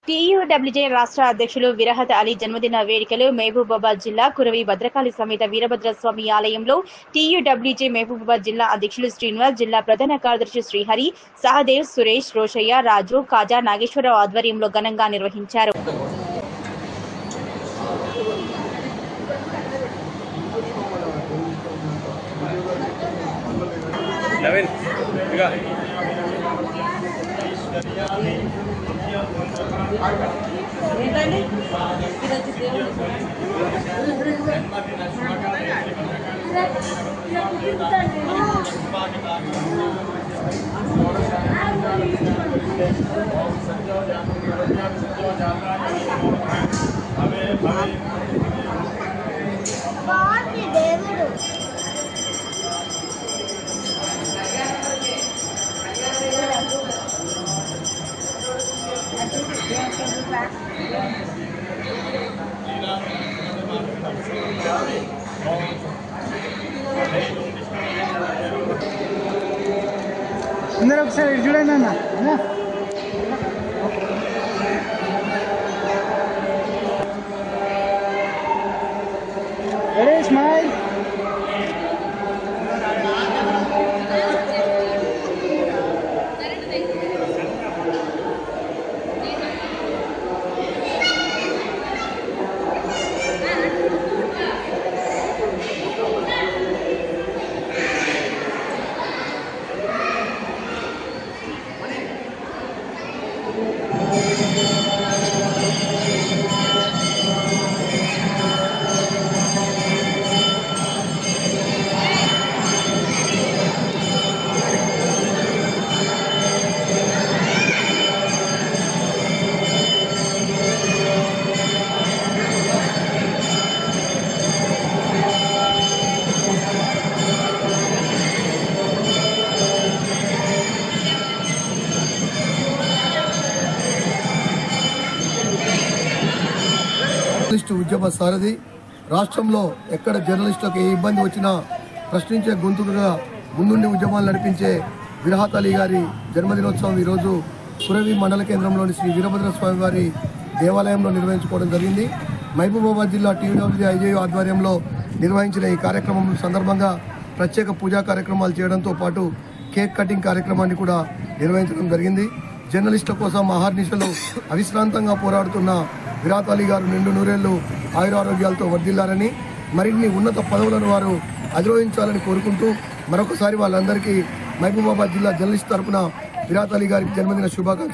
TUWJ రాష్ట్ర అధ్యక్షులు విరహత్ అలీ జన్మదిన వేడుకలు మహబూబాబాద్ జిల్లా కురవి భద్రకాళి సమేత వీరభద్రస్వామి ఆలయంలో టీయూడబ్ల్యూజే మహబూబాబాద్ జిల్లా అధ్యక్షులు శ్రీనివాస్, జిల్లా ప్రధాన కార్యదర్శి శ్రీహరి, సహదేవ్, సురేష్, రోషయ్య, రాజు, కాజా, నాగేశ్వరరావు ఆధ్వర్యంలో ఘనంగా నిర్వహించారు. అందరూ ఒకసారి చూడండి అన్న. Ready, smile. ఉద్యమ సారథి, రాష్ట్రంలో ఎక్కడ జర్నలిస్టులకు ఏ ఇబ్బంది వచ్చినా ప్రశ్నించే గొంతుకగా ముందుండి ఉద్యమాలు నడిపించే విరహత్ అలీ గారి జన్మదినోత్సవం ఈరోజు కురవి మండల కేంద్రంలోని శ్రీ వీరభద్రస్వామి వారి దేవాలయంలో నిర్వహించుకోవడం జరిగింది. మహబూబాబాద్ జిల్లా టీయూడబ్ల్యూజే ఐజేయూ ఆధ్వర్యంలో నిర్వహించిన ఈ కార్యక్రమం సందర్భంగా ప్రత్యేక పూజా కార్యక్రమాలు చేయడంతో పాటు కేక్ కటింగ్ కార్యక్రమాన్ని కూడా నిర్వహించడం జరిగింది. జర్నలిస్టుల కోసం అహర్నిశలు అవిశ్రాంతంగా పోరాడుతున్న విరహత్ అలీ గారు నిండు నూరేళ్లు ఆయురారోగ్యాలతో వర్ధిల్లారని, మరిన్ని ఉన్నత పదవులను వారు అధిరోహించాలని కోరుకుంటూ మరొకసారి వాళ్ళందరికీ మహబూబాబాద్ జిల్లా జర్నలిస్ట్ తరఫున విరహత్ అలీ గారికి జన్మదిన శుభాకాంక్షలు.